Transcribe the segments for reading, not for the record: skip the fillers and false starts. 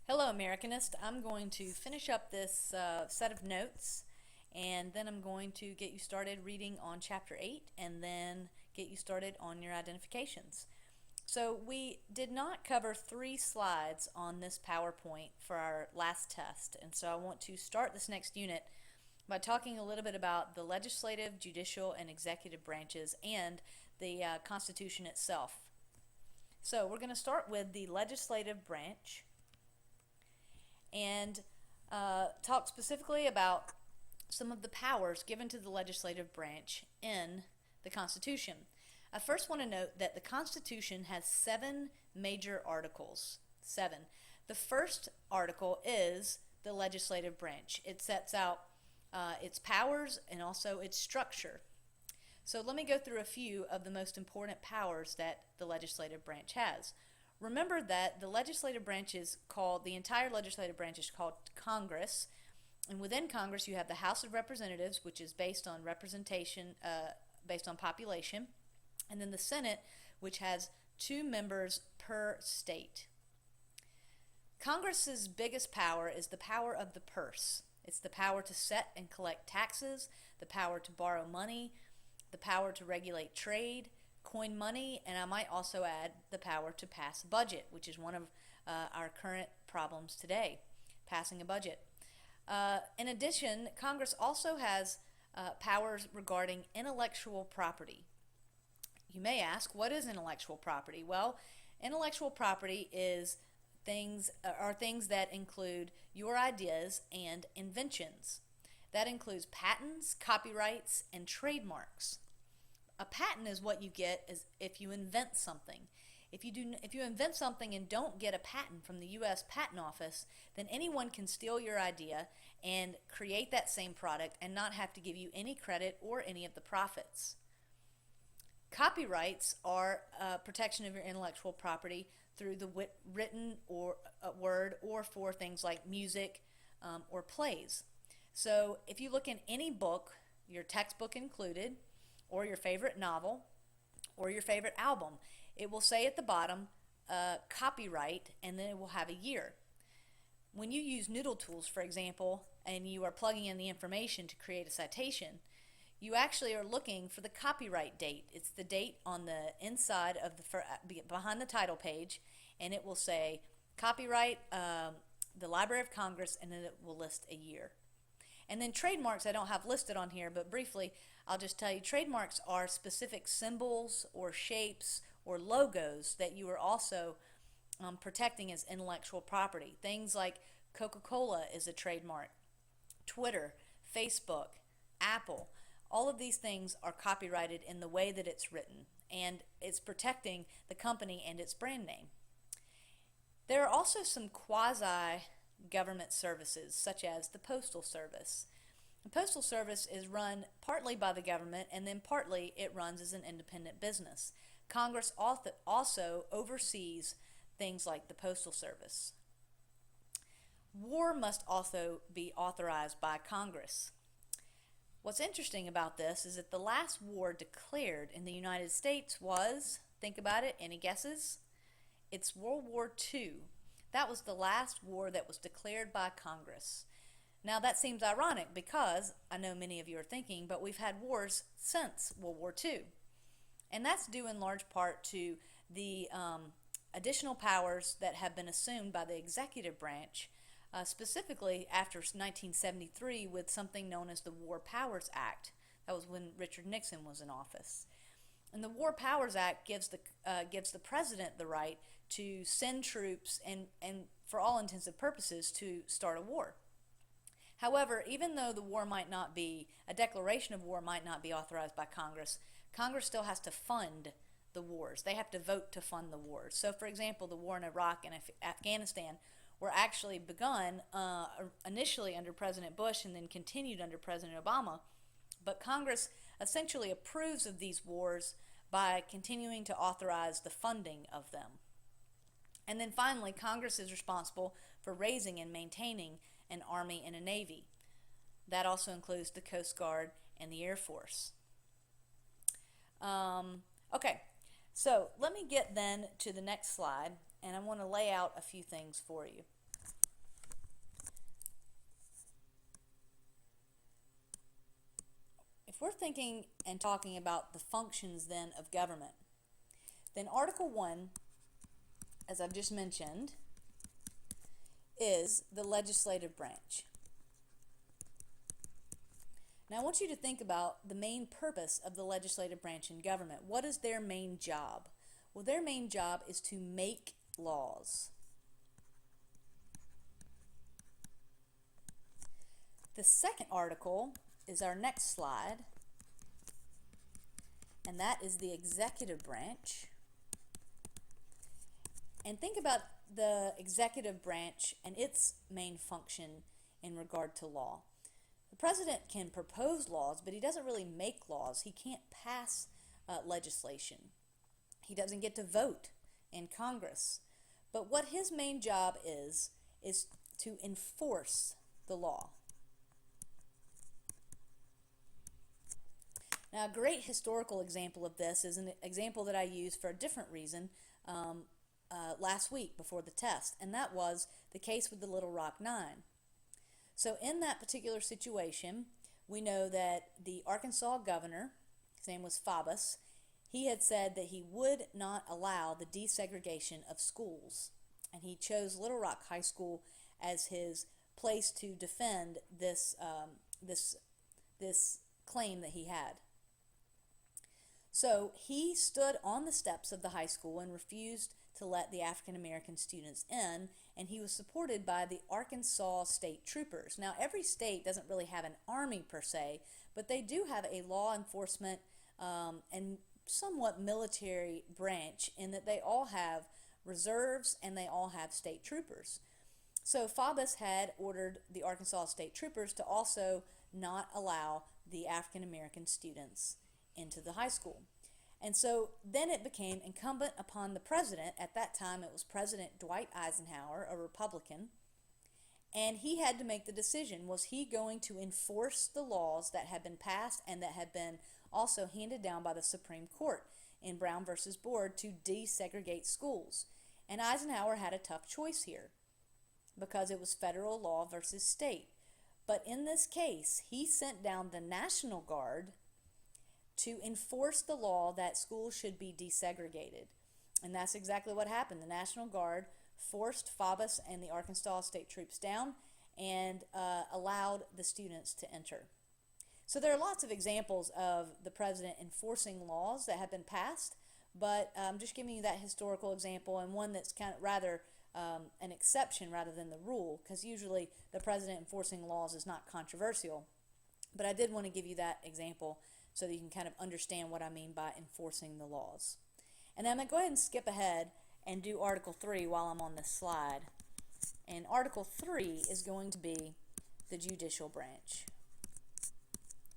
Hello, Americanist. I'm going to finish up this set of notes, and then I'm going to get you started reading on Chapter 8 and then get you started on your identifications. So we did not cover 3 slides on this PowerPoint for our last test, and so I want to start this next unit by talking a little bit about the legislative, judicial, and executive branches and the Constitution itself. So we're going to start with the legislative branch and talk specifically about some of the powers given to the legislative branch in the Constitution. I first want to note that the Constitution has 7 major articles. 7. The first article is the legislative branch. It sets out its powers and also its structure. So let me go through a few of the most important powers that the legislative branch has. Remember that the entire legislative branch is called Congress, and within Congress you have the House of Representatives, which is based on representation, based on population, and then the Senate, which has 2 members per state. Congress's biggest power is the power of the purse. It's the power to set and collect taxes, the power to borrow money, the power to regulate trade, coin money, and I might also add the power to pass a budget, which is one of our current problems today, passing a budget. In addition, Congress also has powers regarding intellectual property. You may ask, what is intellectual property? Well, intellectual property are things that include your ideas and inventions. That includes patents, copyrights, and trademarks. A patent is what you get if you invent something. If you invent something and don't get a patent from the U.S. Patent Office, then anyone can steal your idea and create that same product and not have to give you any credit or any of the profits. Copyrights are protection of your intellectual property through the written or word, or for things like music or plays. So if you look in any book, your textbook included, or your favorite novel, or your favorite album, it will say at the bottom, copyright, and then it will have a year. When you use Noodle Tools, for example, and you are plugging in the information to create a citation, you actually are looking for the copyright date. It's the date on the inside of behind the title page, and it will say copyright, the Library of Congress, and then it will list a year. And then trademarks I don't have listed on here, but briefly I'll just tell you trademarks are specific symbols or shapes or logos that you are also protecting as intellectual property. Things like Coca-Cola is a trademark, Twitter, Facebook, Apple, all of these things are copyrighted in the way that it's written, and it's protecting the company and its brand name. There are also some quasi-government services, such as the Postal Service. The Postal Service is run partly by the government, and then partly it runs as an independent business. Congress also oversees things like the Postal Service. War must also be authorized by Congress. What's interesting about this is that the last war declared in the United States was, think about it, any guesses? It's World War II. That was the last war that was declared by Congress. Now that seems ironic because, I know many of you are thinking, but we've had wars since World War II. And that's due in large part to the additional powers that have been assumed by the executive branch, specifically after 1973 with something known as the War Powers Act. That was when Richard Nixon was in office. And the War Powers Act gives the president the right to send troops and for all intents and purposes to start a war. However, even though a declaration of war might not be authorized by Congress, Congress still has to fund the wars. They have to vote to fund the wars. So for example, the war in Iraq and Afghanistan were actually begun initially under President Bush and then continued under President Obama, but Congress essentially approves of these wars by continuing to authorize the funding of them. And then finally, Congress is responsible for raising and maintaining an Army and a Navy. That also includes the Coast Guard and the Air Force. Okay, so let me get then to the next slide, and I want to lay out a few things for you. if we're thinking and talking about the functions then of government, then Article 1, as I've just mentioned, is the legislative branch. Now I want you to think about the main purpose of the legislative branch in government. What is their main job? Well, their main job is to make laws. The second article is our next slide, and that is the executive branch. And think about the executive branch and its main function in regard to law. The president can propose laws, but he doesn't really make laws. He can't pass legislation. He doesn't get to vote in Congress. But what his main job is to enforce the law. Now, a great historical example of this is an example that I used for a different reason last week before the test, and that was the case with the Little Rock Nine. So in that particular situation, we know that the Arkansas governor, his name was Faubus, he had said that he would not allow the desegregation of schools, and he chose Little Rock High School as his place to defend this claim that he had. So he stood on the steps of the high school and refused to let the African American students in, and he was supported by the Arkansas State Troopers. Now, every state doesn't really have an army per se, but they do have a law enforcement and somewhat military branch in that they all have reserves and they all have state troopers. So Faubus had ordered the Arkansas State Troopers to also not allow the African American students into the high school. And so then it became incumbent upon the president, at that time it was President Dwight Eisenhower, a Republican, and he had to make the decision, was he going to enforce the laws that had been passed and that had been also handed down by the Supreme Court in Brown versus Board to desegregate schools. And Eisenhower had a tough choice here because it was federal law versus state. But in this case, he sent down the National Guard to enforce the law that schools should be desegregated. And that's exactly what happened. The National Guard forced Faubus and the Arkansas State Troops down and allowed the students to enter. So there are lots of examples of the president enforcing laws that have been passed, but I'm just giving you that historical example, and one that's kind of rather an exception rather than the rule, because usually the president enforcing laws is not controversial. But I did want to give you that example so that you can kind of understand what I mean by enforcing the laws. And then I'm going to go ahead and skip ahead and do Article 3 while I'm on this slide. And Article 3 is going to be the judicial branch.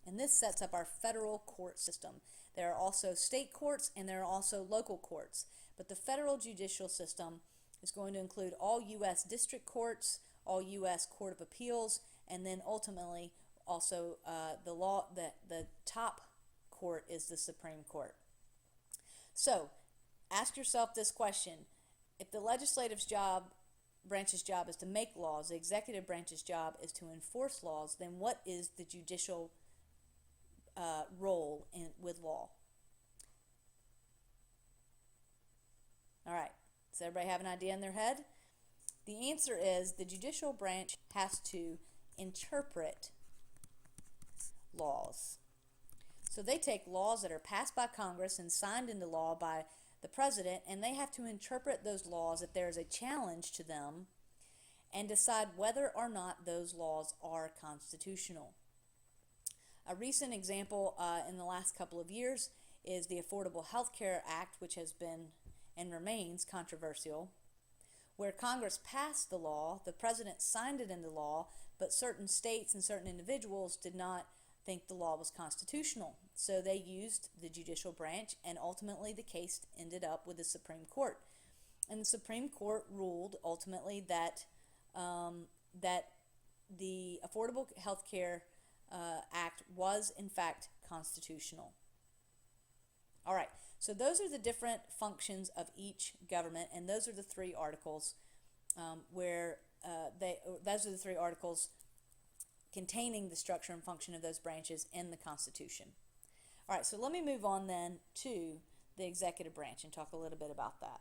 And this sets up our federal court system. There are also state courts and there are also local courts. But the federal judicial system is going to include all U.S. district courts, all U.S. Court of Appeals, and then ultimately also the top court is the Supreme Court. So ask yourself this question: if the legislative branch's job is to make laws, the executive branch's job is to enforce laws, then what is the judicial role with law? All right, does everybody have an idea in their head? The answer is the judicial branch has to interpret laws. So they take laws that are passed by Congress and signed into law by the president, and they have to interpret those laws if there is a challenge to them and decide whether or not those laws are constitutional. A recent example in the last couple of years is the Affordable Health Care Act, which has been and remains controversial, where Congress passed the law, the president signed it into law, but certain states and certain individuals did not think the law was constitutional. So they used the judicial branch, and ultimately the case ended up with the Supreme Court. And the Supreme Court ruled ultimately that that the Affordable Health Care Act was in fact constitutional. All right, so those are the different functions of each government, and those are the three articles containing the structure and function of those branches in the Constitution. All right, so let me move on then to the executive branch and talk a little bit about that.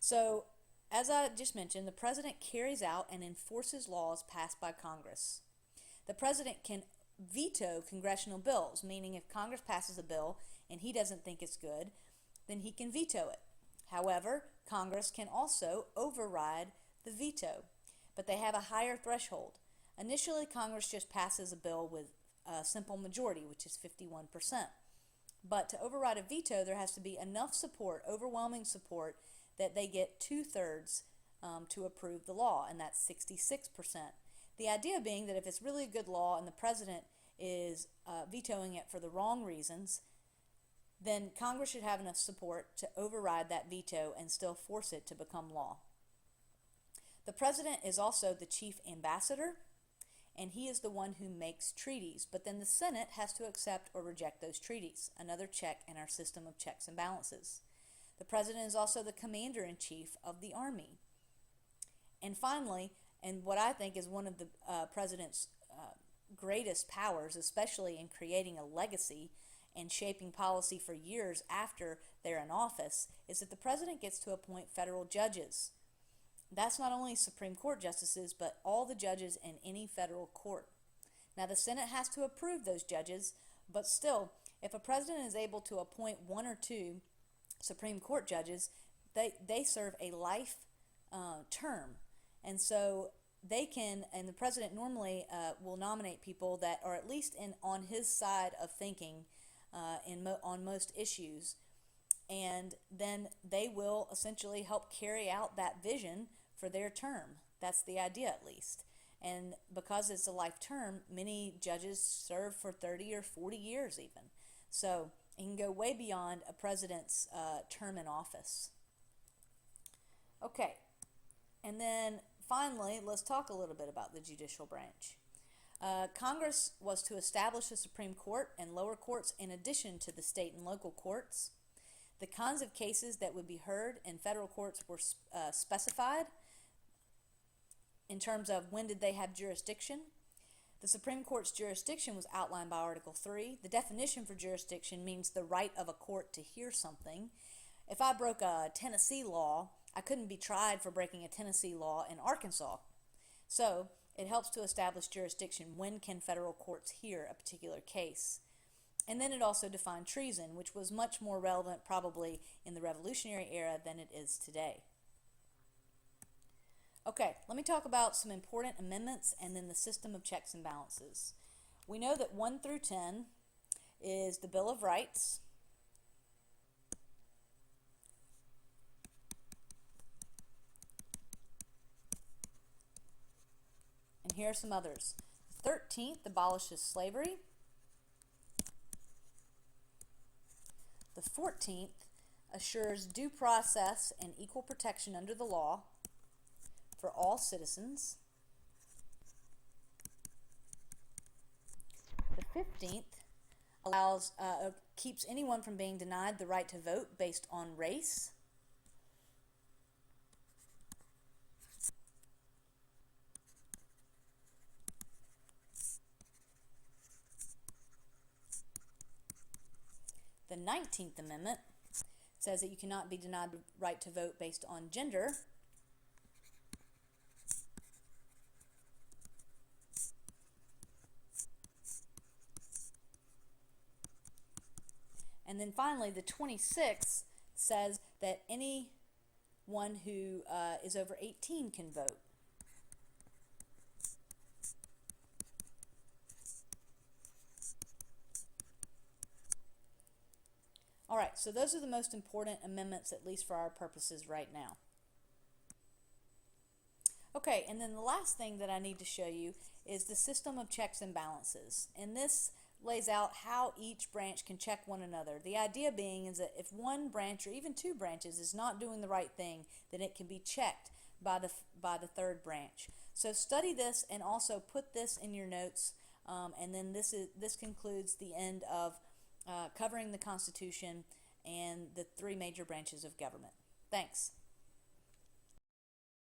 So, as I just mentioned, the president carries out and enforces laws passed by Congress. The president can veto congressional bills, meaning if Congress passes a bill and he doesn't think it's good, then he can veto it. However, Congress can also override the veto, but they have a higher threshold. Initially, Congress just passes a bill with a simple majority, which is 51%. But to override a veto, there has to be enough support, overwhelming support, that they get 2/3 to approve the law, and that's 66%. The idea being that if it's really a good law and the president is vetoing it for the wrong reasons, then Congress should have enough support to override that veto and still force it to become law. The president is also the chief ambassador, and he is the one who makes treaties, but then the Senate has to accept or reject those treaties, another check in our system of checks and balances. The president is also the commander-in-chief of the army. And finally, and what I think is one of the president's greatest powers, especially in creating a legacy and shaping policy for years after they're in office, is that the president gets to appoint federal judges. That's not only Supreme Court justices, but all the judges in any federal court. Now, the Senate has to approve those judges, but still, if a president is able to appoint one or two Supreme Court judges, they serve a life term. And so they can, and the president normally will nominate people that are at least on his side of thinking on most issues, and then they will essentially help carry out that vision for their term. That's the idea, at least. And because it's a life term, many judges serve for 30 or 40 years even. So it can go way beyond a president's term in office. Okay, and then finally, let's talk a little bit about the judicial branch. Congress was to establish a Supreme Court and lower courts in addition to the state and local courts. The kinds of cases that would be heard in federal courts were specified in terms of when did they have jurisdiction. The Supreme Court's jurisdiction was outlined by Article 3. The definition for jurisdiction means the right of a court to hear something. If I broke a Tennessee law, I couldn't be tried for breaking a Tennessee law in Arkansas. So it helps to establish jurisdiction. When can federal courts hear a particular case? And then it also defined treason, which was much more relevant probably in the Revolutionary era than it is today. Okay, let me talk about some important amendments and then the system of checks and balances. We know that 1 through 10 is the Bill of Rights. And here are some others. The 13th abolishes slavery. The 14th assures due process and equal protection under the law for all citizens. The 15th keeps anyone from being denied the right to vote based on race. The 19th Amendment says that you cannot be denied the right to vote based on gender. And then finally, the 26th says that anyone who is over 18 can vote. All right, so those are the most important amendments, at least for our purposes right now. Okay, and then the last thing that I need to show you is the system of checks and balances. And this lays out how each branch can check one another. The idea being is that if one branch or even two branches is not doing the right thing, then it can be checked by the third branch. So study this and also put this in your notes, and then this concludes the end of covering the Constitution and the three major branches of government. Thanks.